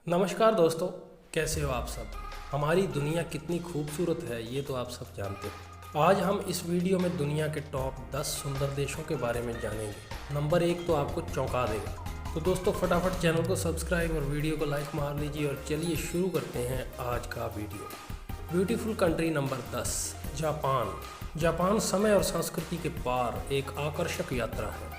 नमस्कार दोस्तों, कैसे हो आप सब। हमारी दुनिया कितनी खूबसूरत है ये तो आप सब जानते हो। आज हम इस वीडियो में दुनिया के टॉप 10 सुंदर देशों के बारे में जानेंगे। नंबर 1 तो आपको चौंका देगा। तो दोस्तों फटाफट चैनल को सब्सक्राइब और वीडियो को लाइक मार लीजिए और चलिए शुरू करते हैं आज का video. Beautiful country number 10, Japan. Japan समय और संस्कृति के पार एक आकर्षक यात्रा है,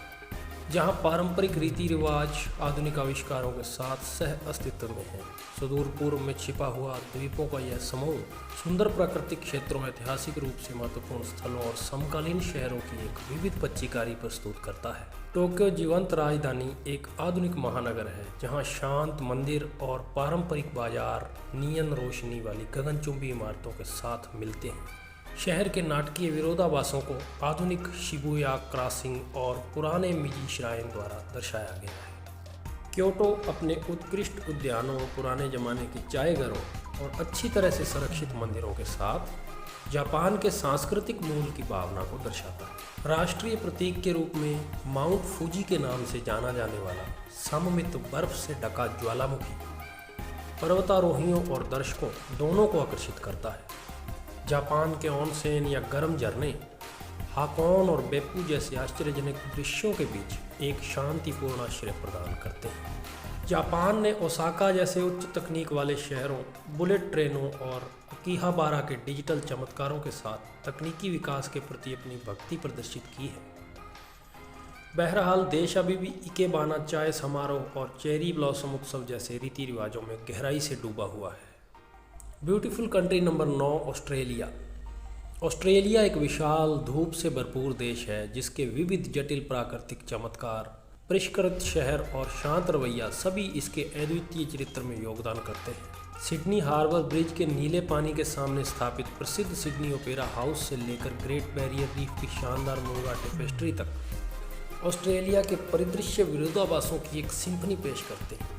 जहाँ पारंपरिक रीति रिवाज आधुनिक आविष्कारों के साथ सह अस्तित्व में है। सुदूर पूर्व में छिपा हुआ द्वीपों का यह समूह सुंदर प्राकृतिक क्षेत्रों, ऐतिहासिक रूप से महत्वपूर्ण स्थलों और समकालीन शहरों की एक विविध पच्चीकारी प्रस्तुत करता है। टोक्यो जीवंत राजधानी एक आधुनिक महानगर है, जहाँ शांत मंदिर और पारंपरिक बाजार नियन रोशनी वाली गगनचुंबी इमारतों के साथ मिलते हैं। शहर के नाटकीय विरोधाभासों को आधुनिक शिबुया क्रॉसिंग और पुराने मिजी श्राइन द्वारा दर्शाया गया है। क्योटो अपने उत्कृष्ट उद्यानों, पुराने जमाने की चाय घरों और अच्छी तरह से संरक्षित मंदिरों के साथ जापान के सांस्कृतिक मूल की भावना को दर्शाता है। राष्ट्रीय प्रतीक के रूप में माउंट फूजी के नाम से जाना जाने वाला सममित बर्फ से ढका ज्वालामुखी पर्वतारोहियों और दर्शकों दोनों को आकर्षित करता है। जापान के ऑनसेन या गर्म झरने हाकोन और बेप्पू जैसे आश्चर्यजनक दृश्यों के बीच एक शांतिपूर्ण आश्रय प्रदान करते हैं। जापान ने ओसाका जैसे उच्च तकनीक वाले शहरों, बुलेट ट्रेनों और अकीहाबारा के डिजिटल चमत्कारों के साथ तकनीकी विकास के प्रति अपनी भक्ति प्रदर्शित की है। बहरहाल देश अभी भी इकेबाना चाय समारोह और चेरी ब्लॉसम उत्सव जैसे रीति रिवाजों में गहराई से डूबा हुआ है। Beautiful country number 9, Australia. Australia एक विशाल धूप से भरपूर देश है, जिसके विविध जटिल प्राकृतिक चमत्कार, परिष्कृत शहर और शांत रवैया सभी इसके अद्वितीय चरित्र में योगदान करते हैं। सिडनी हार्बर ब्रिज के नीले पानी के सामने स्थापित प्रसिद्ध सिडनी ओपेरा हाउस से लेकर ग्रेट बैरियर रीफ की शानदार मूंगा टेपेस्ट्री तक ऑस्ट्रेलिया के परिदृश्य विरोधाभासों की एक सिम्फनी पेश करते हैं।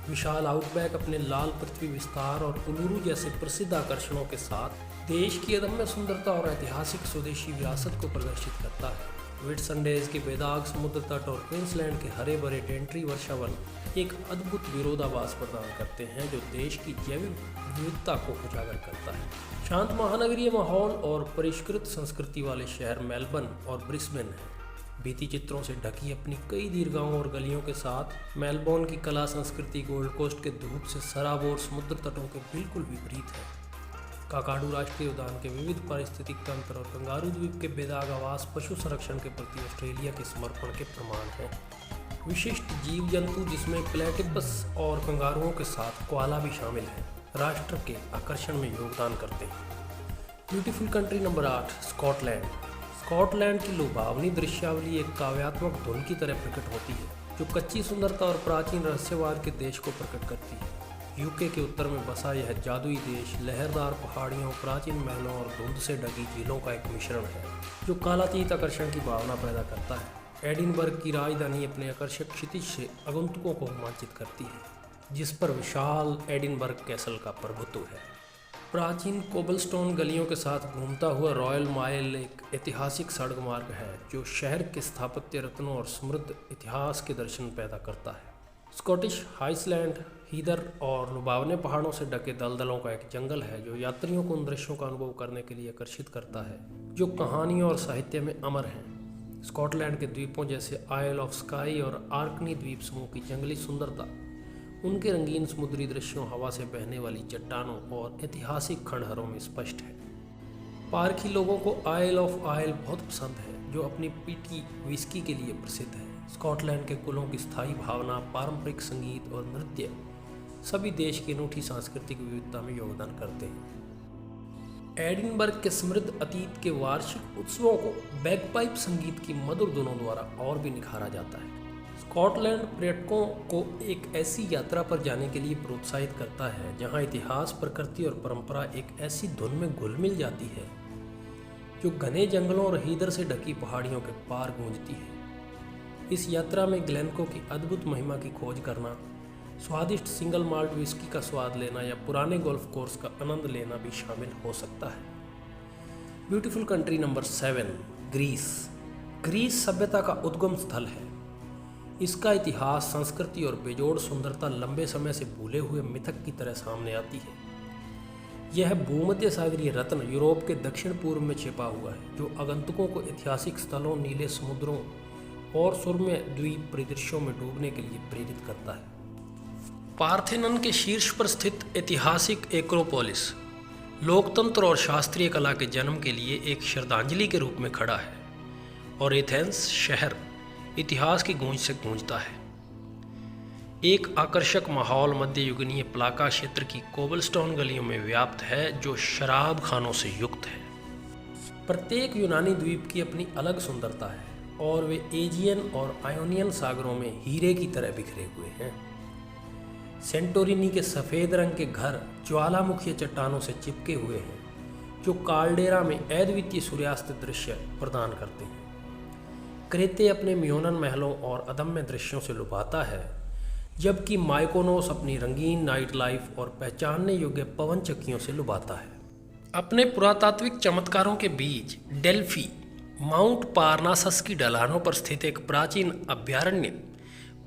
विशाल आउटबैक अपने लाल पृथ्वी विस्तार और उलुरू जैसे प्रसिद्ध आकर्षणों के साथ देश की अदम्य सुंदरता और ऐतिहासिक स्वदेशी विरासत को प्रदर्शित करता है। व्हिटसंडेज के बेदाग समुद्र तट और क्वींसलैंड के हरे भरे डेंट्री वर्षावन एक अद्भुत विरोधाभास प्रदान करते हैं, जो देश की जैविक विविधता को उजागर करता है। शांत महानगरीय माहौल और परिष्कृत संस्कृति वाले शहर मेलबर्न और ब्रिस्बेन हैं। भित्ति चित्रों से ढकी अपनी कई दीर्घाओं और गलियों के साथ मेलबोर्न की कला संस्कृति गोल्ड कोस्ट के धूप से सराबोर समुद्र तटों के बिल्कुल विपरीत है। काकाडू राष्ट्रीय उद्यान के विविध पारिस्थितिक तंत्र और कंगारू द्वीप के बेदाग आवास पशु संरक्षण के प्रति ऑस्ट्रेलिया के समर्पण के प्रमाण हैं। विशिष्ट जीव जंतु जिसमें प्लेटिपस और कंगारुओं के साथ कोआला भी शामिल है, राष्ट्र के आकर्षण में योगदान करते हैं। Beautiful country number 8, Scotland. Scotland की लुभावनी दृश्यावली एक काव्यात्मक धुन की तरह प्रकट होती है, जो कच्ची सुंदरता और प्राचीन रहस्यवाद के देश को प्रकट करती है। यूके के उत्तर में बसा यह जादुई देश लहरदार पहाड़ियों, प्राचीन महलों और धुंध से ढकी झीलों का एक मिश्रण है, जो कालातीत आकर्षण की भावना पैदा करता है। एडिनबर्ग की राजधानी अपने आकर्षक क्षितिज से आगंतुकों को रोमांचित करती है, जिस पर विशाल एडिनबर्ग कैसल का प्रभुत्व है। प्राचीन कोबलस्टोन गलियों के साथ घूमता हुआ रॉयल माइल एक ऐतिहासिक सड़क मार्ग है, जो शहर के स्थापत्य रत्नों और समृद्ध इतिहास के दर्शन पैदा करता है। स्कॉटिश हाइलैंड हीदर और लुभावने पहाड़ों से ढके दलदलों का एक जंगल है, जो यात्रियों को उन दृश्यों का अनुभव करने के लिए आकर्षित करता है, जो कहानियों और साहित्य में अमर हैं। स्कॉटलैंड के द्वीपों जैसे आयल ऑफ स्काई और आर्कनी द्वीप समूह की जंगली सुंदरता, उनके रंगीन समुद्री दृश्यों, हवा से बहने वाली चट्टानों और ऐतिहासिक खंडहरों में स्पष्ट है। पारखी लोगों को आयल ऑफ आयल बहुत पसंद है, जो अपनी पीटी विस्की के लिए प्रसिद्ध है। स्कॉटलैंड के कुलों की स्थायी भावना, पारंपरिक संगीत और नृत्य सभी देश की अनूठी सांस्कृतिक विविधता में योगदान करते हैं। एडिनबर्ग के समृद्ध अतीत के वार्षिक उत्सवों को बैगपाइप संगीत की मधुर धुनों द्वारा और भी निखारा जाता है। स्कॉटलैंड पर्यटकों को एक ऐसी यात्रा पर जाने के लिए प्रोत्साहित करता है, जहां इतिहास, प्रकृति और परंपरा एक ऐसी धुन में घुल मिल जाती है, जो घने जंगलों और हीदर से ढकी पहाड़ियों के पार गूंजती है। इस यात्रा में ग्लेनको की अद्भुत महिमा की खोज करना, स्वादिष्ट सिंगल माल्ट विस्की का स्वाद लेना या पुराने गोल्फ कोर्स का आनंद लेना भी शामिल हो सकता है। Beautiful country number 7, Greece. Greece सभ्यता का उद्गम स्थल है। इसका इतिहास, संस्कृति और बेजोड़ सुंदरता लंबे समय से भूले हुए मिथक की तरह सामने आती है। यह भूमध्य सागरीय रत्न यूरोप के दक्षिण पूर्व में छिपा हुआ है, जो आगंतुकों को ऐतिहासिक स्थलों, नीले समुद्रों और सुरम्य द्वीप परिदृश्यों में डूबने के लिए प्रेरित करता है। पार्थेनन के शीर्ष पर स्थित ऐतिहासिक एक्रोपोलिस लोकतंत्र और शास्त्रीय कला के जन्म के लिए एक श्रद्धांजलि के रूप में खड़ा है, और एथेंस शहर इतिहास की गूंज से गूंजता है। एक आकर्षक माहौल मध्ययुगीन प्लाका क्षेत्र की कोबलस्टोन गलियों में व्याप्त है, जो शराब खानों से युक्त है। प्रत्येक यूनानी द्वीप की अपनी अलग सुंदरता है, और वे एजियन और आयोनियन सागरों में हीरे की तरह बिखरे हुए हैं। सेंटोरिनी के सफ़ेद रंग के घर ज्वालामुखी चट्टानों से चिपके हुए हैं, जो काल्डेरा में अद्वितीय सूर्यास्त दृश्य प्रदान करते हैं। क्रेते अपने म्योनन महलों और अदम्य दृश्यों से लुभाता है, जबकि माइकोनोस अपनी रंगीन नाइट लाइफ और पहचानने योग्य पवन चक्कियों से लुभाता है। अपने पुरातात्विक चमत्कारों के बीच डेल्फी माउंट पारनासस की ढलानों पर स्थित एक प्राचीन अभयारण्य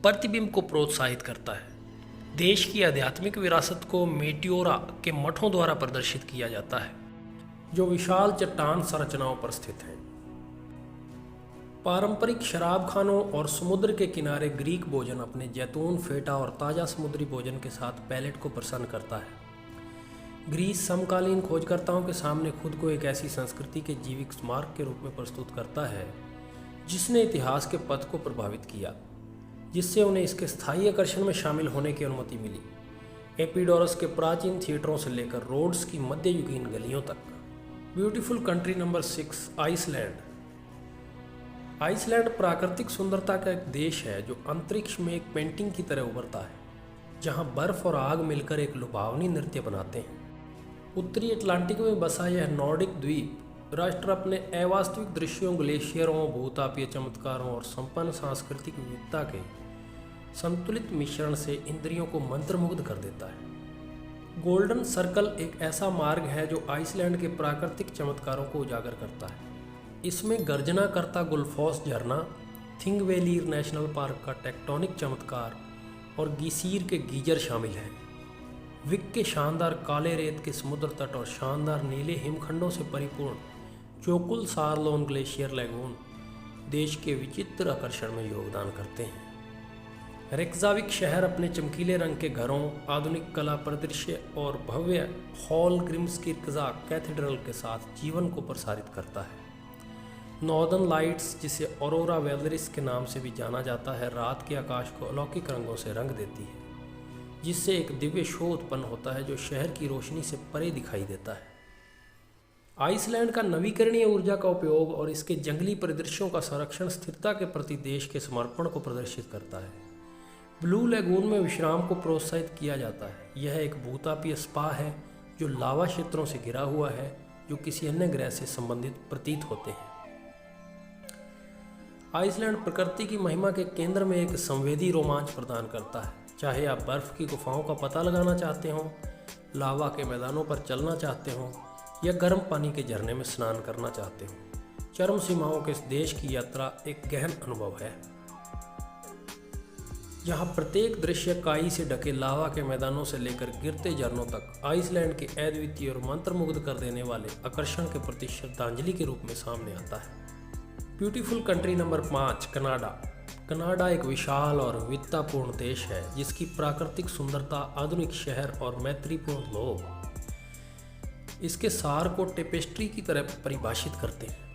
प्रतिबिंब को प्रोत्साहित करता है। देश की आध्यात्मिक विरासत को मेटियोरा के मठों द्वारा प्रदर्शित किया जाता है, जो विशाल चट्टान संरचनाओं पर स्थित हैं। पारंपरिक शराब खानों और समुद्र के किनारे ग्रीक भोजन अपने जैतून, फेटा और ताज़ा समुद्री भोजन के साथ पैलेट को प्रसन्न करता है। ग्रीस समकालीन खोजकर्ताओं के सामने खुद को एक ऐसी संस्कृति के जीवित स्मारक के रूप में प्रस्तुत करता है, जिसने इतिहास के पथ को प्रभावित किया, जिससे उन्हें इसके स्थायी आकर्षण में शामिल होने की अनुमति मिली। एपिडोरस के प्राचीन थिएटरों से लेकर रोड्स की मध्ययुगीन गलियों तक। Beautiful country number 6, Iceland. Iceland प्राकृतिक सुंदरता का एक देश है, जो अंतरिक्ष में एक पेंटिंग की तरह उभरता है, जहां बर्फ और आग मिलकर एक लुभावनी नृत्य बनाते हैं। उत्तरी अटलांटिक में बसा यह नॉर्डिक द्वीप राष्ट्र अपने अवास्तविक दृश्यों, ग्लेशियरों, भूतापीय चमत्कारों और संपन्न सांस्कृतिक विविधता के संतुलित मिश्रण से इंद्रियों को मंत्रमुग्ध कर देता है। गोल्डन सर्कल एक ऐसा मार्ग है जो आइसलैंड के प्राकृतिक चमत्कारों को उजागर करता है। इसमें गर्जना करता गुल्फोस झरना, थिंगवेलिर नेशनल पार्क का टेक्टोनिक चमत्कार और गीसीर के गीजर शामिल हैं। विक के शानदार काले रेत के समुद्र तट और शानदार नीले हिमखंडों से परिपूर्ण चोकुल सारलोन ग्लेशियर लैगून देश के विचित्र आकर्षण में योगदान करते हैं। रेक्जाविक शहर अपने चमकीले रंग के घरों, आधुनिक कला परिदृश्य और भव्य हॉल ग्रिम्सकिर्कजा कैथेड्रल के साथ जीवन को प्रसारित करता है। नॉर्दर्न लाइट्स, जिसे ऑरोरा वेलरिस के नाम से भी जाना जाता है, रात के आकाश को अलौकिक रंगों से रंग देती है, जिससे एक दिव्य शो उत्पन्न होता है जो शहर की रोशनी से परे दिखाई देता है। आइसलैंड का नवीकरणीय ऊर्जा का उपयोग और इसके जंगली परिदृश्यों का संरक्षण स्थिरता के प्रति देश के समर्पण को प्रदर्शित करता है। ब्लू लैगून में विश्राम को प्रोत्साहित किया जाता है। यह एक भूतापीय स्पा है जो लावा क्षेत्रों से घिरा हुआ है, जो किसी अन्य ग्रह से संबंधित प्रतीत होते हैं। आइसलैंड प्रकृति की महिमा के केंद्र में एक संवेदी रोमांच प्रदान करता है। चाहे आप बर्फ़ की गुफाओं का पता लगाना चाहते हों, लावा के मैदानों पर चलना चाहते हों या गर्म पानी के झरने में स्नान करना चाहते हों, चरम सीमाओं के इस देश की यात्रा एक गहन अनुभव है। यहाँ प्रत्येक दृश्य काई से ढके लावा के मैदानों से लेकर गिरते झरनों तक आइसलैंड के अद्वितीय और मंत्रमुग्ध कर देने वाले आकर्षण के प्रति श्रद्धांजलि के रूप में सामने आता है। Beautiful country number 5, Canada. Canada एक विशाल और विविधतापूर्ण देश है, जिसकी प्राकृतिक सुंदरता, आधुनिक शहर और मैत्रीपूर्ण लोग इसके सार को टेपेस्ट्री की तरह परिभाषित करते हैं।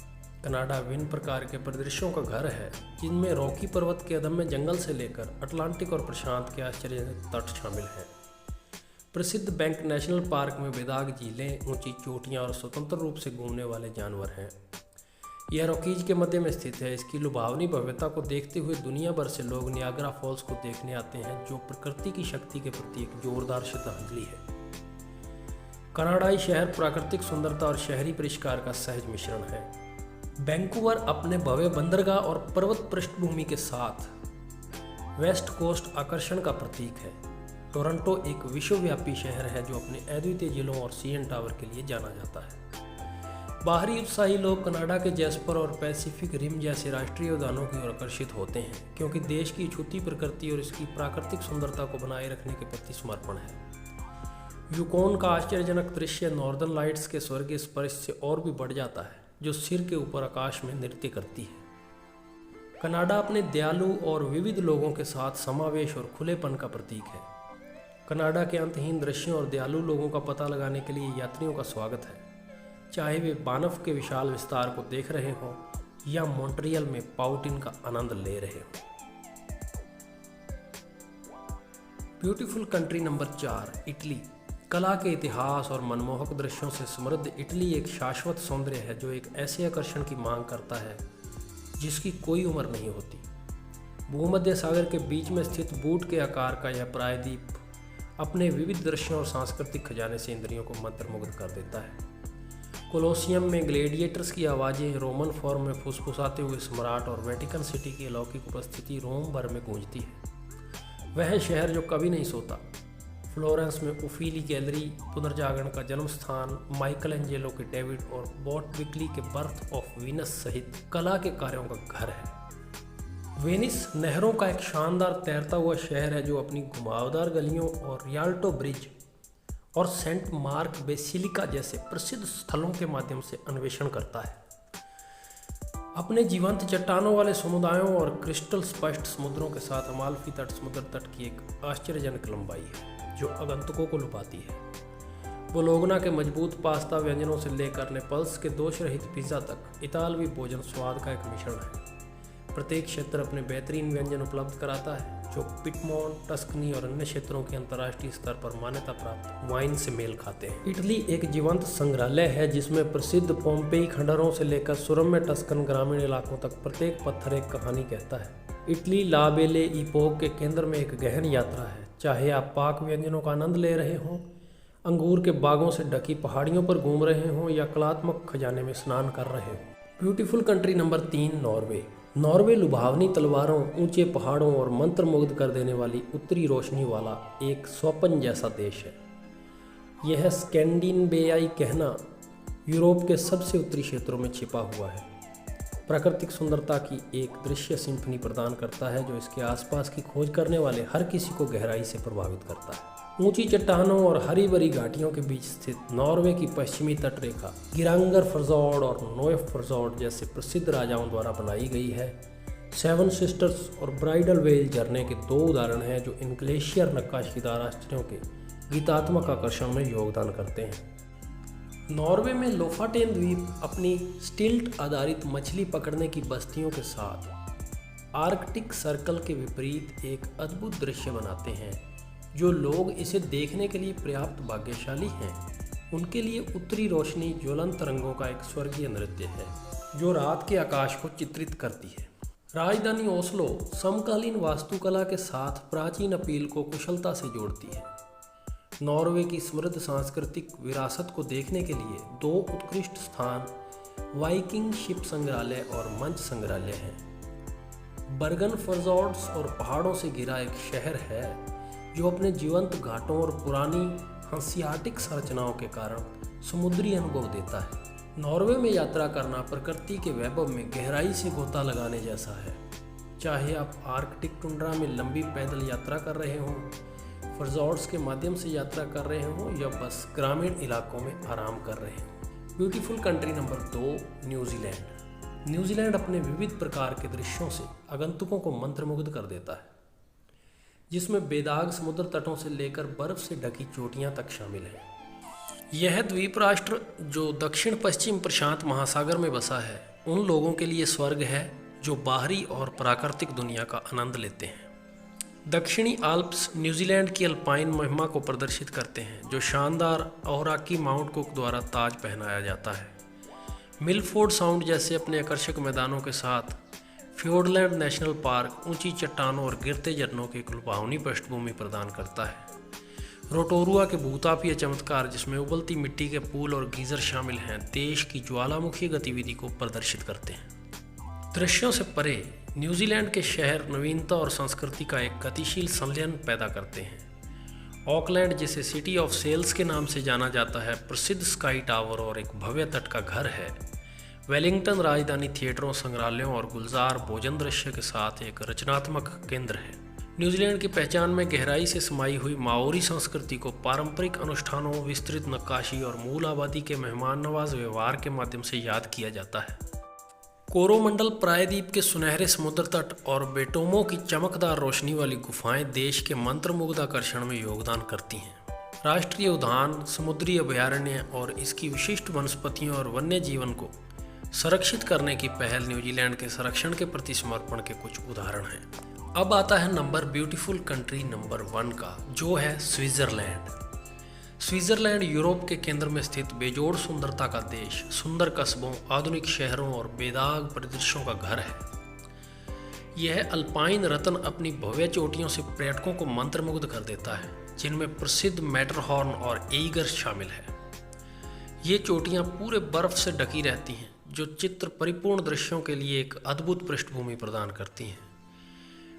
कनाडा विभिन्न प्रकार के परिदृश्यों का घर है, जिनमें रॉकी पर्वत के अदम्य जंगल से लेकर अटलांटिक और प्रशांत के आश्चर्यजनक तट शामिल हैं। प्रसिद्ध बैंक नेशनल पार्क में बेदाग झीलें, ऊंची चोटियां और स्वतंत्र रूप से घूमने वाले जानवर हैं। यह रॉकीज के मध्य में स्थित है। इसकी लुभावनी भव्यता को देखते हुए दुनिया भर से लोग नियाग्रा फॉल्स को देखने आते हैं, जो प्रकृति की शक्ति के प्रति एक जोरदार श्रद्धांजलि है। कनाडाई शहर प्राकृतिक सुंदरता और शहरी परिष्कार का सहज मिश्रण है। वैंकूवर अपने भव्य बंदरगाह और पर्वत पृष्ठभूमि के साथ वेस्ट कोस्ट आकर्षण का प्रतीक है। टोरंटो एक विश्वव्यापी शहर है जो अपने अद्वितीय जिलों और सीएन टावर के लिए जाना जाता है। बाहरी उत्साही लोग कनाडा के जैस्पर और पैसिफिक रिम जैसे राष्ट्रीय उद्यानों की ओर आकर्षित होते हैं, क्योंकि देश की छुट्टी प्रकृति और इसकी प्राकृतिक सुंदरता को बनाए रखने के प्रति समर्पण है। यूकोन का आश्चर्यजनक दृश्य नॉर्दर्न लाइट्स के स्वर्गीय स्पर्श से और भी बढ़ जाता है, जो सिर के ऊपर आकाश में नृत्य करती है। कनाडा अपने दयालु और विविध लोगों के साथ समावेश और खुलेपन का प्रतीक है। कनाडा के अंतहीन दृश्यों और दयालु लोगों का पता लगाने के लिए यात्रियों का स्वागत है, चाहे वे बानफ के विशाल विस्तार को देख रहे हों या मॉन्ट्रियल में पाउटिन का आनंद ले रहे हों। Beautiful country number 4, Italy. कला के इतिहास और मनमोहक दृश्यों से समृद्ध इटली एक शाश्वत सौंदर्य है, जो एक ऐसे आकर्षण की मांग करता है जिसकी कोई उम्र नहीं होती। भूमध्य सागर के बीच में स्थित बूट के आकार का यह प्रायद्वीप अपने विविध दृश्यों और सांस्कृतिक खजाने से इंद्रियों को मंत्रमुग्ध कर देता है। कोलोसियम में ग्लेडिएटर्स की आवाज़ें रोमन फॉर्म में फुसफुसाते हुए सम्राट और वेटिकन सिटी की अलौकिक उपस्थिति रोम भर में गूंजती है। वह शहर जो कभी नहीं सोता। फ्लोरेंस में उफीली गैलरी पुनर्जागरण का जन्म स्थान, माइकल एंजेलो के डेविड और बॉटविकली के बर्थ ऑफ वीनस सहित कला के कार्यों का घर है। वेनिस नहरों का एक शानदार तैरता हुआ शहर है, जो अपनी घुमावदार गलियों और रियाल्टो ब्रिज और सेंट मार्क बेसिलिका जैसे प्रसिद्ध स्थलों के माध्यम से अन्वेषण करता है। अपने जीवंत चट्टानों वाले समुदायों और क्रिस्टल स्पष्ट समुद्रों के साथ अमाल्फी तट समुद्र तट की एक आश्चर्यजनक लंबाई है, जो आगंतुकों को लुभाती है। बोलोगना के मजबूत पास्ता व्यंजनों से लेकर नेपल्स के दोष रहित पिज़्ज़ा तक इतालवी भोजन स्वाद का एक मिश्रण है। प्रत्येक क्षेत्र अपने बेहतरीन व्यंजन उपलब्ध कराता है, जो पिटमोंट, टस्कनी और अन्य क्षेत्रों के अंतर्राष्ट्रीय स्तर पर मान्यता प्राप्त वाइन से मेल खाते हैं। इटली एक जीवंत संग्रहालय है, जिसमें प्रसिद्ध पोम्पेई खंडहरों से लेकर सुरम्य टस्कन ग्रामीण इलाकों तक प्रत्येक पत्थर एक कहानी कहता है। इटली ला बेले इपोक के केंद्र में एक गहन यात्रा है। चाहे आप पाक व्यंजनों का आनंद ले रहे हों, अंगूर के बागों से ढकी पहाड़ियों पर घूम रहे हों या कलात्मक खजाने में स्नान कर रहे हों। Beautiful country number 3, Norway. Norway लुभावनी तलवारों, ऊंचे पहाड़ों और मंत्रमुग्ध कर देने वाली उत्तरी रोशनी वाला एक स्वप्न जैसा देश है। यह स्कैंडिनेवियाई कहना यूरोप के सबसे उत्तरी क्षेत्रों में छिपा हुआ है। प्राकृतिक सुंदरता की एक दृश्य सिम्फनी प्रदान करता है, जो इसके आसपास की खोज करने वाले हर किसी को गहराई से प्रभावित करता है। ऊंची चट्टानों और हरी भरी घाटियों के बीच स्थित नॉर्वे की पश्चिमी तटरेखा गिरांगर फर्जोर्ड और नोएफ फर्जोर्ड जैसे प्रसिद्ध राजाओं द्वारा बनाई गई है। सेवन सिस्टर्स और ब्राइडल वेल झरने के 2 उदाहरण हैं, जो इन ग्लेशियर नक्काशीदार आश्चर्यों के गीतात्मक आकर्षण में योगदान करते हैं। नॉर्वे में लोफाटेन द्वीप अपनी स्टिल्ट आधारित मछली पकड़ने की बस्तियों के साथ आर्कटिक सर्कल के विपरीत एक अद्भुत दृश्य बनाते हैं। जो लोग इसे देखने के लिए पर्याप्त भाग्यशाली हैं, उनके लिए उत्तरी रोशनी ज्वलंत रंगों का एक स्वर्गीय नृत्य है, जो रात के आकाश को चित्रित करती है। राजधानी ओस्लो समकालीन वास्तुकला के साथ प्राचीन अपील को कुशलता से जोड़ती है। नॉर्वे की समृद्ध सांस्कृतिक विरासत को देखने के लिए 2 उत्कृष्ट स्थान वाइकिंग शिप संग्रहालय और मंच संग्रहालय हैं। बर्गन फर्जोर्ड्स और पहाड़ों से घिरा एक शहर है, जो अपने जीवंत घाटों और पुरानी हंसियाटिक संरचनाओं के कारण समुद्री अनुभव देता है। नॉर्वे में यात्रा करना प्रकृति के वैभव में गहराई से गोता लगाने जैसा है। चाहे आप आर्कटिक टुंड्रा में लंबी पैदल यात्रा कर रहे हों, फर्जोर्ड्स के माध्यम से यात्रा कर रहे हों या बस ग्रामीण इलाकों में आराम कर रहे हों। Beautiful country number 2, New Zealand. New Zealand अपने विविध प्रकार के दृश्यों से आगंतुकों को मंत्रमुग्ध कर देता है, जिसमें बेदाग समुद्र तटों से लेकर बर्फ से ढकी चोटियां तक शामिल हैं। यह द्वीप राष्ट्र, जो दक्षिण पश्चिम प्रशांत महासागर में बसा है, उन लोगों के लिए स्वर्ग है जो बाहरी और प्राकृतिक दुनिया का आनंद लेते हैं। दक्षिणी आल्प्स न्यूजीलैंड की अल्पाइन महिमा को प्रदर्शित करते हैं, जो शानदार औराकी माउंट कुक द्वारा ताज पहनाया जाता है। मिलफोर्ड साउंड जैसे अपने आकर्षक मैदानों के साथ फ्योर्डलैंड नेशनल पार्क ऊंची चट्टानों और गिरते झरनों की एक लुभावनी पृष्ठभूमि प्रदान करता है। रोटोरुआ के भूतापीय चमत्कार, जिसमें उबलती मिट्टी के पूल और गीजर शामिल हैं, देश की ज्वालामुखी गतिविधि को प्रदर्शित करते हैं। दृश्यों से परे न्यूजीलैंड के शहर नवीनता और संस्कृति का एक गतिशील संलयन पैदा करते हैं। ऑकलैंड, जिसे सिटी ऑफ सेल्स के नाम से जाना जाता है, प्रसिद्ध स्काई टावर और एक भव्य तट का घर है। वेलिंगटन राजधानी थिएटरों, संग्रहालयों और गुलजार भोजन दृश्य के साथ एक रचनात्मक केंद्र है। न्यूजीलैंड की पहचान में गहराई से समाई हुई माओरी संस्कृति को पारंपरिक अनुष्ठानों, विस्तृत नक्काशी और मूल आबादी के मेहमान नवाज व्यवहार के माध्यम से याद किया जाता है। कोरोमंडल प्रायद्वीप के सुनहरे समुद्र तट और बेटोमो की चमकदार रोशनी वाली गुफाएं देश के मंत्रमुग्ध आकर्षण में योगदान करती हैं। राष्ट्रीय उद्यान, समुद्री अभयारण्य और इसकी विशिष्ट वनस्पतियों और वन्य जीवन को संरक्षित करने की पहल न्यूजीलैंड के संरक्षण के प्रति समर्पण के कुछ उदाहरण हैं। अब आता है नंबर ब्यूटीफुल कंट्री नंबर 1 का, जो है स्विट्जरलैंड। स्विट्जरलैंड यूरोप के केंद्र में स्थित बेजोड़ सुंदरता का देश, सुंदर कस्बों, आधुनिक शहरों और बेदाग परिदृश्यों का घर है। यह अल्पाइन रत्न अपनी भव्य चोटियों से पर्यटकों को मंत्रमुग्ध कर देता है, जिनमें प्रसिद्ध मैटरहॉर्न और एइगर शामिल है। ये चोटियां पूरे बर्फ से ढकी रहती हैं, जो चित्र परिपूर्ण दृश्यों के लिए एक अद्भुत पृष्ठभूमि प्रदान करती हैं।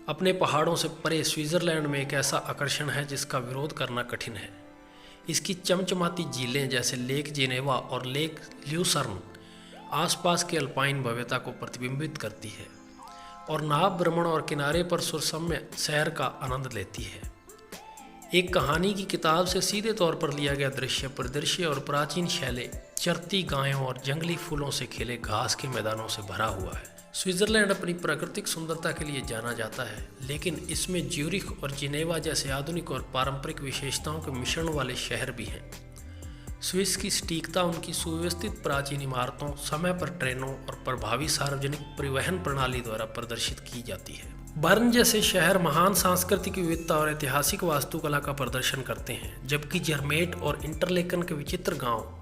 अपने पहाड़ों से परे स्विट्जरलैंड में एक ऐसा आकर्षण है जिसका विरोध करना कठिन है। इसकी चमचमाती झीलें जैसे लेक जेनेवा और लेक ल्यूसर्न आसपास के अल्पाइन भव्यता को प्रतिबिंबित करती है और नाव भ्रमण और किनारे पर सुरसम्य सैर का आनंद लेती है। एक कहानी की किताब से सीधे तौर पर लिया गया दृश्य परिदृश्य और प्राचीन शैलें, चरती गायों और जंगली फूलों से खिले घास के मैदानों से भरा हुआ है। स्विट्जरलैंड अपनी प्राकृतिक सुंदरता के लिए जाना जाता है, लेकिन इसमें ज्यूरिख और जिनेवा जैसे आधुनिक और पारंपरिक विशेषताओं के मिश्रण वाले शहर भी हैं। स्विस की सटीकता उनकी सुव्यवस्थित प्राचीन इमारतों, समय पर ट्रेनों और प्रभावी सार्वजनिक परिवहन प्रणाली द्वारा प्रदर्शित की जाती है। बर्न जैसे शहर महान सांस्कृतिक विविधता और ऐतिहासिक वास्तुकला का प्रदर्शन करते हैं, जबकि जर्मेट और इंटरलेकन के विचित्र गांव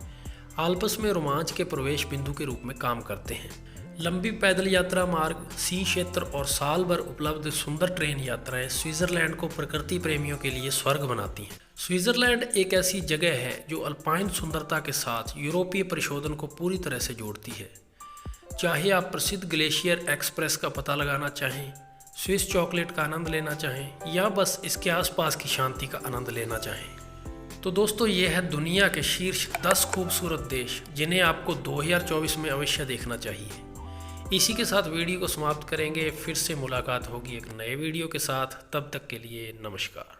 आल्प्स में रोमांच के प्रवेश बिंदु के रूप में काम करते हैं। लंबी पैदल यात्रा मार्ग, सी क्षेत्र और साल भर उपलब्ध सुंदर ट्रेन यात्राएं स्विट्जरलैंड को प्रकृति प्रेमियों के लिए स्वर्ग बनाती हैं। स्विट्जरलैंड एक ऐसी जगह है जो अल्पाइन सुंदरता के साथ यूरोपीय परिशोधन को पूरी तरह से जोड़ती है। चाहे आप प्रसिद्ध ग्लेशियर एक्सप्रेस का पता लगाना चाहें, स्विस चॉकलेट का आनंद लेना चाहें या बस इसके आसपास की शांति का आनंद लेना चाहें, तो दोस्तों ये है दुनिया के शीर्ष 10 खूबसूरत देश जिन्हें आपको 2024 में अवश्य देखना चाहिए। इसी के साथ वीडियो को समाप्त करेंगे। फिर से मुलाकात होगी एक नए वीडियो के साथ। तब तक के लिए नमस्कार।